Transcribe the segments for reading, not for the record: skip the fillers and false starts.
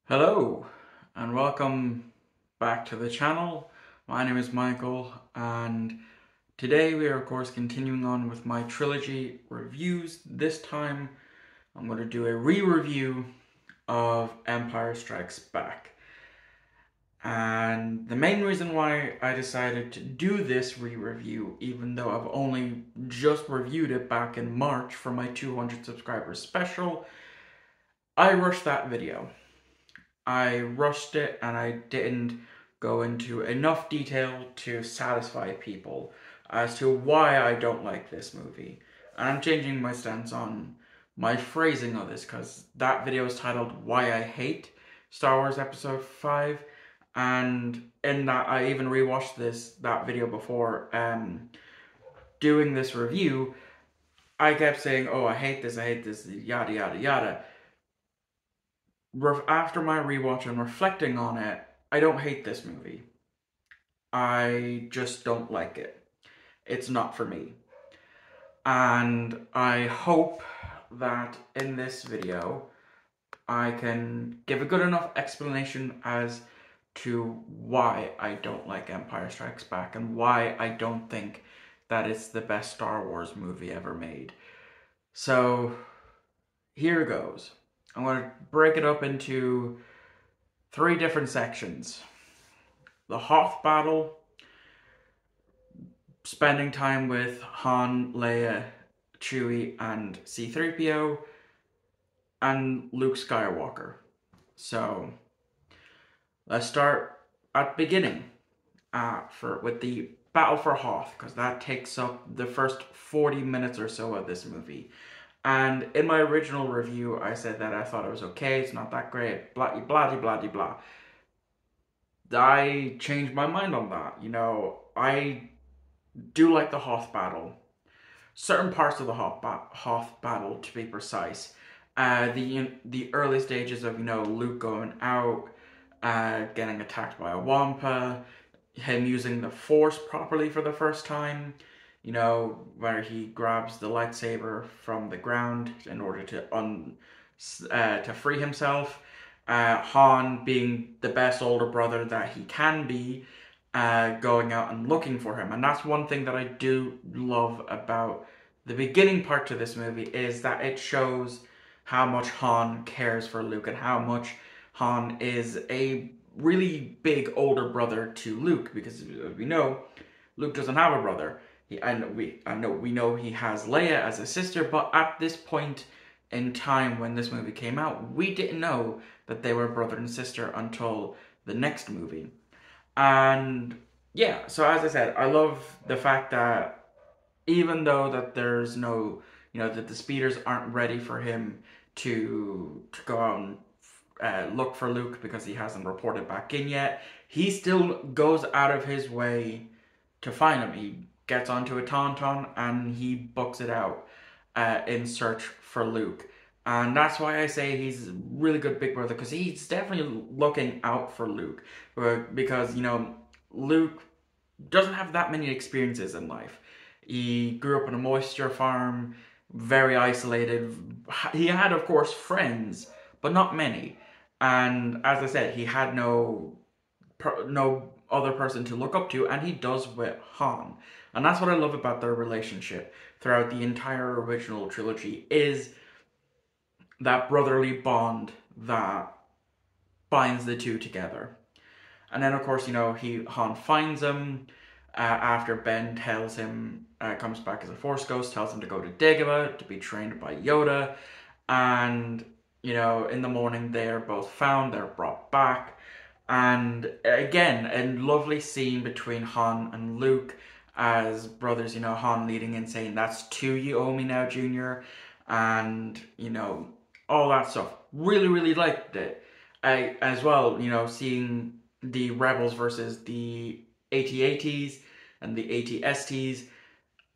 Hello and welcome back to the channel. My name is Michael and today we are of course continuing on with my trilogy reviews. This time I'm going to do a re-review of Empire Strikes Back. And the main reason why I decided to do this re-review, even though I've only just reviewed it back in March for my 200 subscribers special, I rushed that video. I rushed it and I didn't go into enough detail to satisfy people as to why I don't like this movie. And I'm changing my stance on my phrasing of this because that video is titled Why I Hate Star Wars Episode 5, and in that I even rewatched that video before doing this review. I kept saying, oh, I hate this, yada yada yada. After my rewatch and reflecting on it, I don't hate this movie. I just don't like it. It's not for me. And I hope that in this video, I can give a good enough explanation as to why I don't like Empire Strikes Back and why I don't think that it's the best Star Wars movie ever made. So, here goes. I'm going to break it up into 3 different sections. The Hoth battle, spending time with Han, Leia, Chewie, and C-3PO, and Luke Skywalker. So, let's start at the beginning with the battle for Hoth, because that takes up the first 40 minutes or so of this movie. And in my original review, I said that I thought it was okay, it's not that great, blah, blah, blah, blah, blah. I changed my mind on that. You know, I do like the Hoth battle. Certain parts of the Hoth battle, to be precise. The early stages of, Luke going out, getting attacked by a Wampa, him using the Force properly for the first time, where he grabs the lightsaber from the ground in order to free himself. Han being the best older brother that he can be, going out and looking for him. And that's one thing that I do love about the beginning part to this movie, is that it shows how much Han cares for Luke and how much Han is a really big older brother to Luke, because as we know, Luke doesn't have a brother. We know he has Leia as a sister, but at this point in time when this movie came out, we didn't know that they were brother and sister until the next movie. And yeah, so as I said, I love the fact that even though that there's no, that the speeders aren't ready for him to go out and look for Luke because he hasn't reported back in yet, he still goes out of his way to find him. He gets onto a Tauntaun and he books it out in search for Luke. And that's why I say he's a really good big brother, because he's definitely looking out for Luke. Because, Luke doesn't have that many experiences in life. He grew up on a moisture farm, very isolated. He had, of course, friends, but not many. And as I said, he had no other person to look up to, and he does with Han. And that's what I love about their relationship throughout the entire original trilogy, is that brotherly bond that binds the two together. And then, of course, Han finds him after Ben tells him, comes back as a Force ghost, tells him to go to Dagobah to be trained by Yoda. And, in the morning they're both found, they're brought back. And again, a lovely scene between Han and Luke as brothers, Han leading in saying, "That's 2 you owe me now, Junior." And, all that stuff. Really, really liked it. As well, seeing the Rebels versus the AT-ATs and the AT-STs,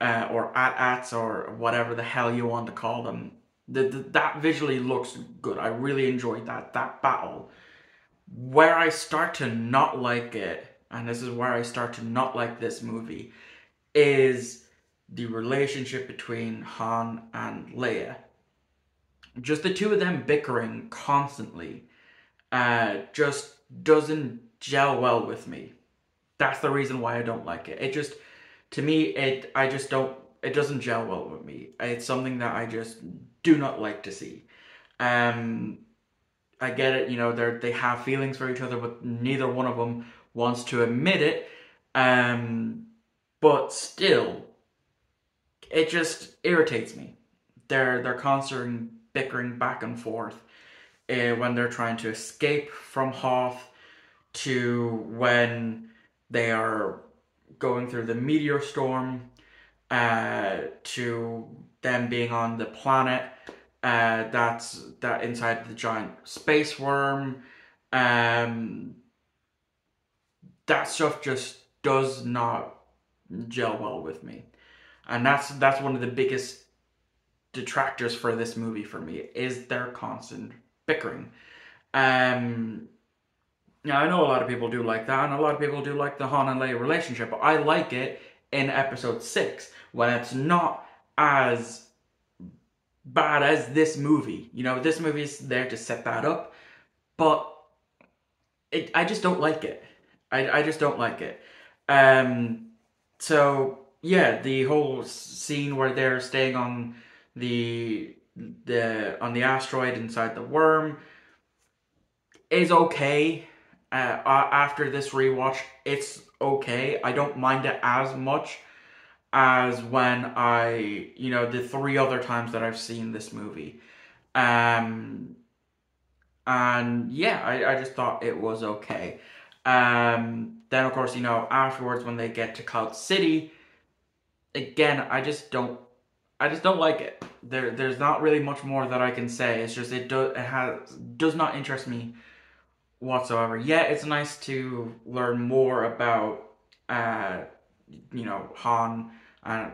or AT-ATs, or whatever the hell you want to call them. That visually looks good. I really enjoyed that battle. Where I start to not like it, and this is where I start to not like this movie, is the relationship between Han and Leia. Just the two of them bickering constantly. just doesn't gel well with me. That's the reason why I don't like it. It just, to me, I just don't, it doesn't gel well with me. It's something that I just do not like to see. Um, I get it, they have feelings for each other, but neither one of them wants to admit it. But still, it just irritates me. They're constantly bickering back and forth when they're trying to escape from Hoth, to when they are going through the meteor storm, to them being on the planet that inside the giant space worm. Um, that stuff just does not gel well with me, and that's one of the biggest detractors for this movie for me, is their constant bickering. Um, Now, I know a lot of people do like that, and a lot of people do like the Han and Leia relationship, but I like it in episode 6, when it's not as bad as this movie. This movie is there to set that up, but I just don't like it. I just don't like it. So, yeah, the whole scene where they're staying on the asteroid inside the worm is okay. After this rewatch, it's okay. I don't mind it as much as when the 3 other times that I've seen this movie. And yeah, I just thought it was okay. Then of course, afterwards when they get to Cloud City, again, I just don't like it. There's not really much more that I can say. It's just it does not interest me whatsoever. Yeah, it's nice to learn more about Han and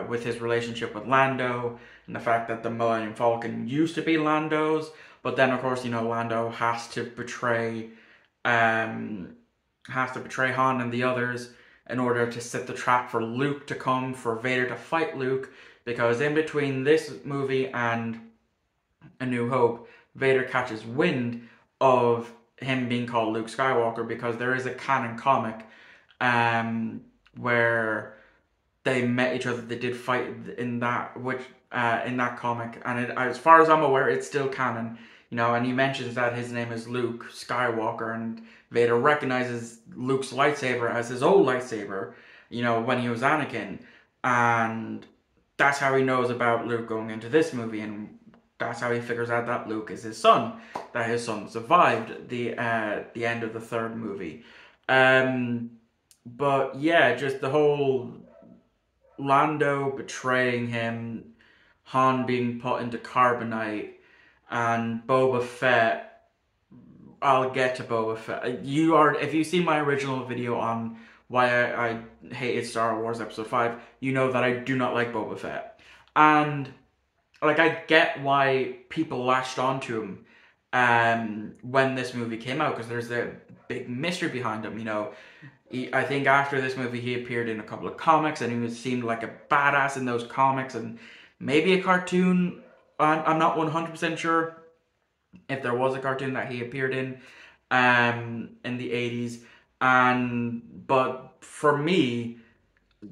with his relationship with Lando, and the fact that the Millennium Falcon used to be Lando's, but then of course Lando has to betray Han and the others in order to set the trap for Luke to come, for Vader to fight Luke, because in between this movie and A New Hope, Vader catches wind of him being called Luke Skywalker, because there is a canon comic where they met each other. They did fight in that comic, and as far as I'm aware, it's still canon. And he mentions that his name is Luke Skywalker, and Vader recognizes Luke's lightsaber as his old lightsaber, when he was Anakin, and that's how he knows about Luke going into this movie, and that's how he figures out that Luke is his son, that his son survived the end of the 3rd movie. But yeah, just the whole Lando betraying him, Han being put into carbonite, and Boba Fett. I'll get to Boba Fett. If you see my original video on why I hated Star Wars Episode 5, you know that I do not like Boba Fett. And I get why people latched onto him when this movie came out, because there's a big mystery behind him. I think after this movie he appeared in a couple of comics, and he seemed like a badass in those comics, and maybe a cartoon. I'm not 100% sure if there was a cartoon that he appeared in the 80s. But for me,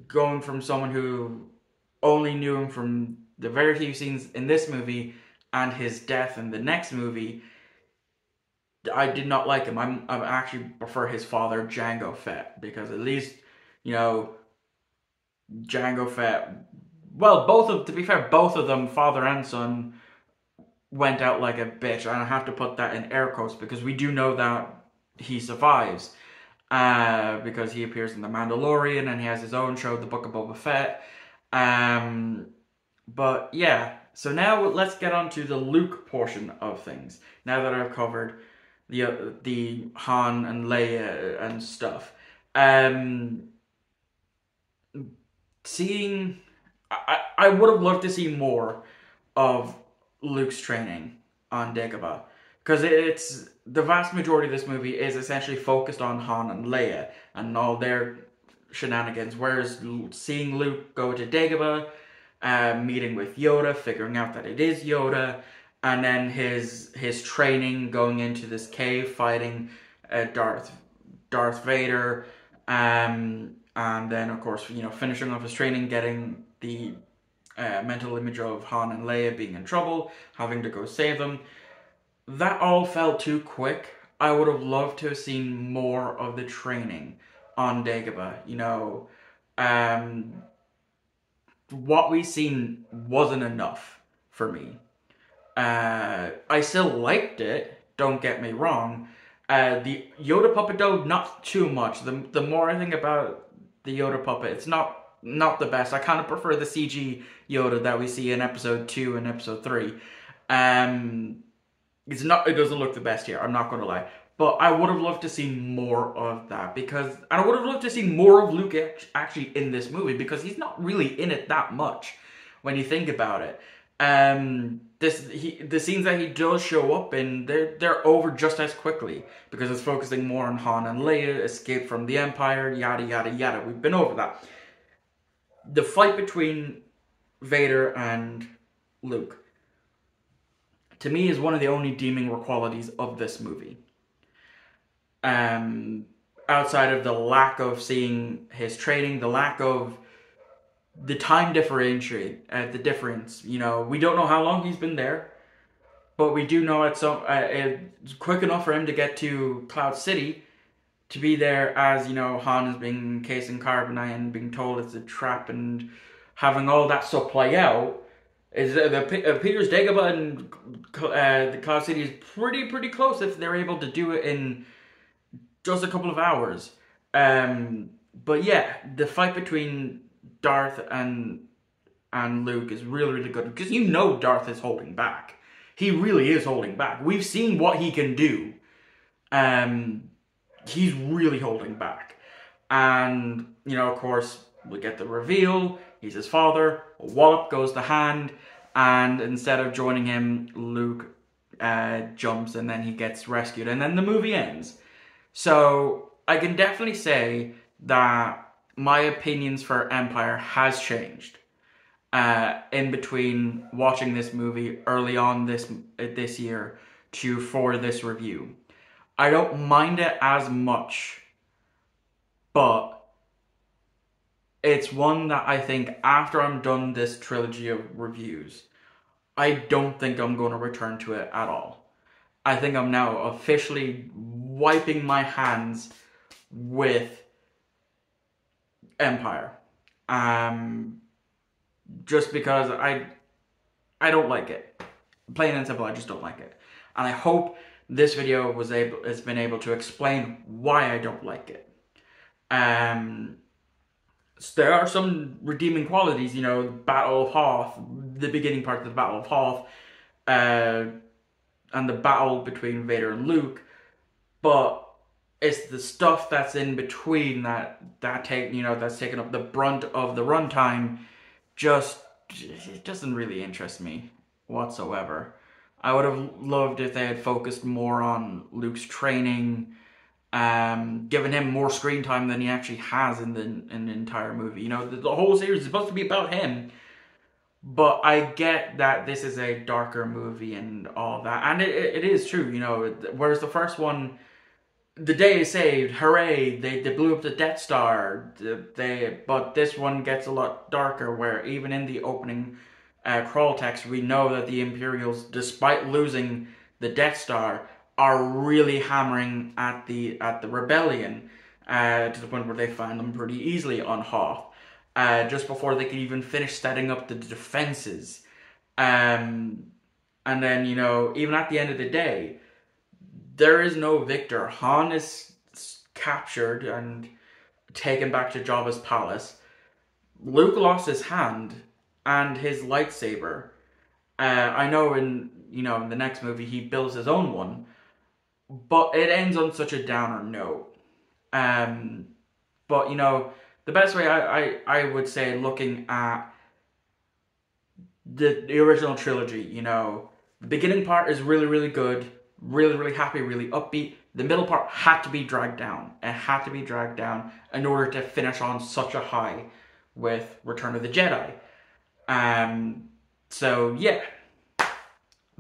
going from someone who only knew him from the very few scenes in this movie and his death in the next movie, I did not like him. I actually prefer his father, Jango Fett, because at least, Jango Fett, well, to be fair, both of them, father and son, went out like a bitch, and I have to put that in air quotes, because we do know that he survives, because he appears in The Mandalorian, and he has his own show, The Book of Boba Fett. But yeah, so now let's get on to the Luke portion of things, now that I've covered the Han and Leia and stuff. I would have loved to see more of Luke's training on Dagobah, because it's the vast majority of this movie is essentially focused on Han and Leia and all their shenanigans, whereas seeing Luke go to Dagobah, meeting with Yoda, figuring out that it is Yoda, and then his training going into this cave fighting Darth Vader, and then of course finishing off his training, getting the mental image of Han and Leia being in trouble, having to go save them. That all felt too quick. I would have loved to have seen more of the training on Dagobah. What we seen wasn't enough for me. I still liked it, don't get me wrong. The Yoda puppet though, not too much. The more I think about the Yoda puppet, it's not the best. I kind of prefer the CG Yoda that we see in episode 2 and episode 3. It doesn't look the best here, I'm not gonna lie. But I would have loved to see more of that, and I would have loved to see more of Luke actually in this movie, because he's not really in it that much when you think about it. The scenes that he does show up in, they're over just as quickly, because it's focusing more on Han and Leia, escape from the Empire, yada yada yada. We've been over that. The fight between Vader and Luke, to me, is one of the only redeeming qualities of this movie. Outside of the lack of seeing his training, the lack of the time the difference. We don't know how long he's been there, but we do know it's quick enough for him to get to Cloud City, to be there as Han is being encased in carbonite and being told it's a trap, and having all that stuff play out. Appears Dagobah and the Cloud City is pretty close if they're able to do it in just a couple of hours. But yeah, the fight between Darth and Luke is really good, because Darth is holding back. He really is holding back. We've seen what he can do. He's really holding back. And, of course, we get the reveal. He's his father. A wallop goes the hand. And instead of joining him, Luke jumps, and then he gets rescued. And then the movie ends. So I can definitely say that my opinions for Empire has changed in between watching this movie early on this year for this review. I don't mind it as much, but it's one that I think after I'm done this trilogy of reviews, I don't think I'm going to return to it at all. I think I'm now officially wiping my hands with Empire. Just because I don't like it. Plain and simple, I just don't like it. And I hope this video has been able to explain why I don't like it. So there are some redeeming qualities, Battle of Hoth, the beginning part of the Battle of Hoth, and the battle between Vader and Luke, but it's the stuff that's in between that's taking up the brunt of the runtime. It doesn't really interest me whatsoever. I would have loved if they had focused more on Luke's training, given him more screen time than he actually has in the entire movie. The whole series is supposed to be about him, but I get that this is a darker movie and all that, and it is true. Whereas the first one, the day is saved, hooray! They blew up the Death Star. But this one gets a lot darker, where even in the opening crawl text, we know that the Imperials, despite losing the Death Star, are really hammering at the rebellion to the point where they find them pretty easily on Hoth, just before they can even finish setting up the defenses. And then even at the end of the day, there is no victor. Han is captured and taken back to Jabba's palace. Luke lost his hand and his lightsaber. I know in the next movie he builds his own one, but it ends on such a downer note. But the best way I would say, looking at the original trilogy, the beginning part is really good. Really happy, really upbeat. The middle part had to be dragged down. It had to be dragged down in order to finish on such a high with Return of the Jedi. So yeah,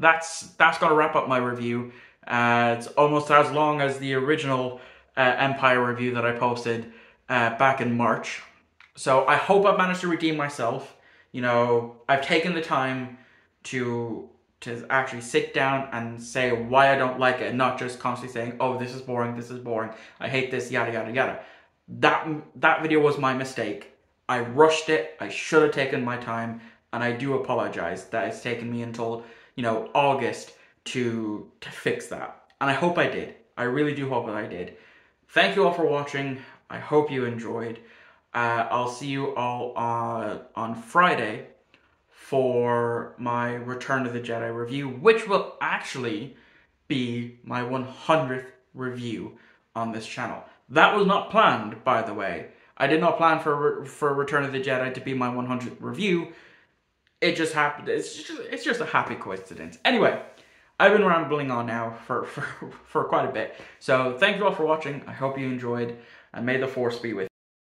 that's going to wrap up my review. It's almost as long as the original Empire review that I posted back in March. So I hope I've managed to redeem myself. You know, I've taken the time to actually sit down and say why I don't like it, and not just constantly saying, oh, this is boring, I hate this, yada, yada, yada. That video was my mistake. I rushed it, I should have taken my time, and I do apologize that it's taken me until, you know, August to fix that. And I hope I did. I really do hope that I did. Thank you all for watching. I hope you enjoyed. I'll see you all on Friday for my Return of the Jedi review, which will actually be my 100th review on this channel. That was not planned, by the way. I did not plan for Return of the Jedi to be my 100th review. It just happened. It's just a happy coincidence. Anyway, I've been rambling on now for quite a bit. So thank you all for watching. I hope you enjoyed, and may the Force be with you.